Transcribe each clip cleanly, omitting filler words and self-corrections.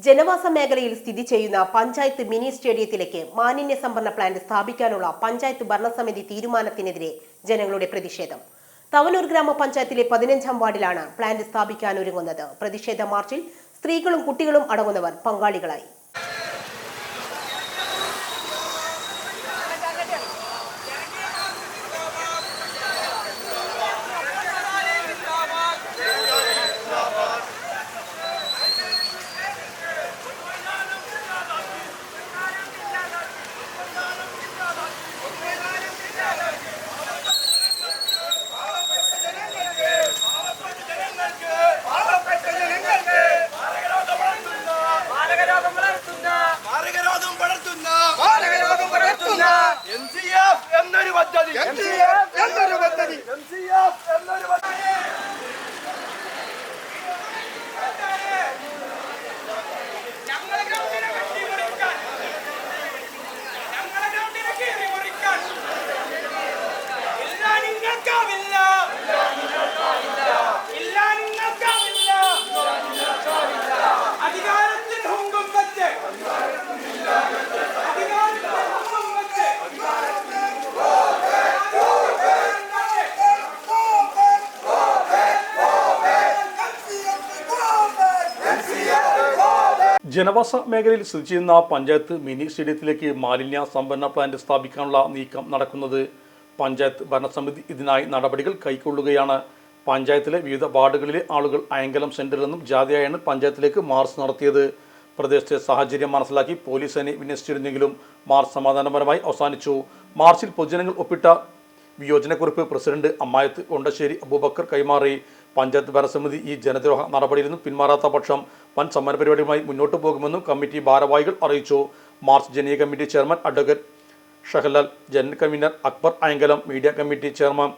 ജനവാസ മേഖലയിൽ സ്ഥിതി ചെയ്യുന്ന പഞ്ചായത്ത് മിനി സ്റ്റേഡിയത്തിലേക്ക് മാലിന്യ സംഭരണ പ്ലാന്റ് സ്ഥാപിക്കാനുള്ള പഞ്ചായത്ത് ഭരണസമിതി തീരുമാനത്തിനെതിരെ ജനങ്ങളുടെ പ്രതിഷേധം. തവനൂർ ഗ്രാമപഞ്ചായത്തിലെ 15-ാം വാർഡിലാണ് പ്ലാന്റ് സ്ഥാപിക്കാനൊരുങ്ങുന്നത്. പ്രതിഷേധ മാർച്ചിൽ സ്ത്രീകളും കുട്ടികളും അടങ്ങുന്നവർ പങ്കാളികളായി. ജനവാസ മേഖലയിൽ സ്ഥിതി ചെയ്യുന്ന പഞ്ചായത്ത് മിനി സ്റ്റേഡിയത്തിലേക്ക് മാലിന്യ സംഭരണ പ്ലാന്റ് സ്ഥാപിക്കാനുള്ള നീക്കം നടക്കുന്നത്. പഞ്ചായത്ത് ഭരണസമിതി ഇതിനായി നടപടികൾ കൈക്കൊള്ളുകയാണ്. പഞ്ചായത്തിലെ വിവിധ വാർഡുകളിലെ ആളുകൾ അയങ്കലം സെന്ററിൽ നിന്നും ജാഥയായാണ് പഞ്ചായത്തിലേക്ക് മാർച്ച് നടത്തിയത്. പ്രദേശത്തെ സാഹചര്യം മനസ്സിലാക്കി പോലീസ് സേനയെ വിന്യസിച്ചിരുന്നെങ്കിലും മാർച്ച് സമാധാനപരമായി അവസാനിച്ചു. മാർച്ചിൽ പൊതുജനങ്ങൾ ഒപ്പിട്ട വിയോജനക്കുറിപ്പ് പ്രസിഡന്റ് അമ്മായത്ത് കൊണ്ടശ്ശേരി അബൂബക്കർ കൈമാറി. പഞ്ചായത്ത് ഭരണസമിതി ഈ ജനദ്രോഹ നടപടിയിൽ നിന്നും പിന്മാറാത്ത പക്ഷം വൻ സമര പരിപാടിയുമായി മുന്നോട്ട് പോകുമെന്നും കമ്മിറ്റി ഭാരവാഹികൾ അറിയിച്ചു. മാർച്ച് ജനീയ committee chairman advocate Shahalal, general convener Akbar Ayankalam, media committee chairman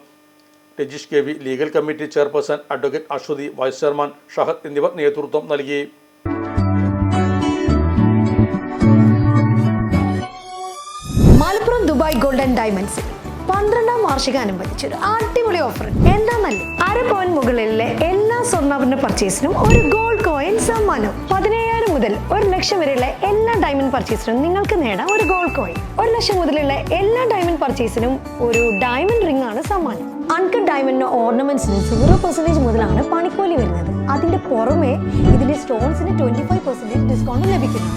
Rajeesh K V, legal committee chairperson advocate Aswathi, vice chairman Shahad എന്നിവർ നേതൃത്വം നൽകി. മലപ്പുറം ദുബായ് ഗോൾഡൻ ഡയമണ്ട്സ് 12ാം വാർഷികാനുബന്ധിച്ചൊരു അടിപൊളി ഓഫർ. എന്താന്നല്ലേ, 1/2 പവൻ മുകളിലെ എല്ലാ സ്വർണ്ണാഭരണ പർച്ചേസിനും ഒരു ഗോൾഡ് കോയിൻ സമ്മാനം. 17,000 മുതൽ 1 ലക്ഷം വരെയുള്ള എല്ലാ ഡയമണ്ട് പർച്ചേസിനും നിങ്ങൾക്ക് നേടാം ഒരു ഗോൾഡ് കോയിൻ. 1 ലക്ഷം മുതലുള്ള എല്ലാ ഡയമണ്ട് പർച്ചേസിനും ഒരു ഡയമണ്ട് റിംഗ് ആണ് സമ്മാനം. അൺകട്ട് ഡയമണ്ടിന് ഓർണമെന്റ്സിന് 0% മുതലാണ് പണിക്കൂലി വരുന്നത്. അതിന്റെ പുറമെ ഇതിന്റെ സ്റ്റോൺസിന് 25% ഡിസ്കൗണ്ട് ലഭിക്കുന്നു.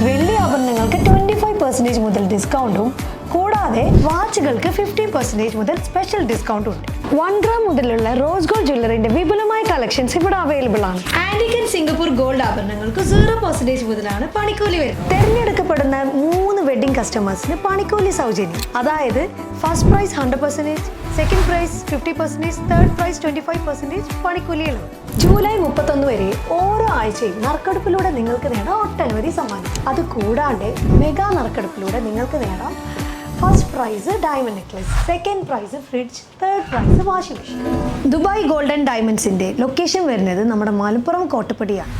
വെള്ളി ആഭരണങ്ങൾക്ക് 25% മുതൽ ഡിസ്കൗണ്ടും കൂടാതെ വാച്ചുകൾക്ക് 50% മുതൽ സ്പെഷ്യൽ ഡിസ്കൗണ്ടും ഉണ്ട്. 1 ഗ്രാം മുതലുള്ള റോസ് ഗോൾഡ് ജ്വല്ലറിന്റെ വിപുലമായ കളക്ഷൻസ് ഇവിടെ അവൈലബിൾ ആണ്. ആന്റിക് ആൻഡ് സിംഗപ്പൂർ ഗോൾഡ് ആഭരണങ്ങൾക്ക് 0% മുതലാണ് പണിക്കൂലി വരുന്നത്. തെരഞ്ഞെടുക്കപ്പെടുന്ന 3 വെഡിംഗ് കസ്റ്റമേഴ്സിന് പണിക്കൂലി സൗജന്യം. അതായത് first prize 100%, second prize 50%, third prize 25% പണിക്കൂലിയിലാണ്. ജൂലൈ 31 വരെ ഓരോ ആഴ്ചയും നറുക്കെടുപ്പിലൂടെ നിങ്ങൾക്ക് നേടാം ഒട്ടനവധി സമ്മാനം. അത് കൂടാണ്ട് മെഗാ നറുക്കെടുപ്പിലൂടെ നിങ്ങൾക്ക് നേടാം first prize diamond necklace, second prize fridge, third prize washing machine. Dubai golden ഡയമണ്ട്സിന്റെ ലൊക്കേഷൻ വരുന്നത് നമ്മുടെ മലപ്പുറം കോട്ടപ്പടിയാണ്.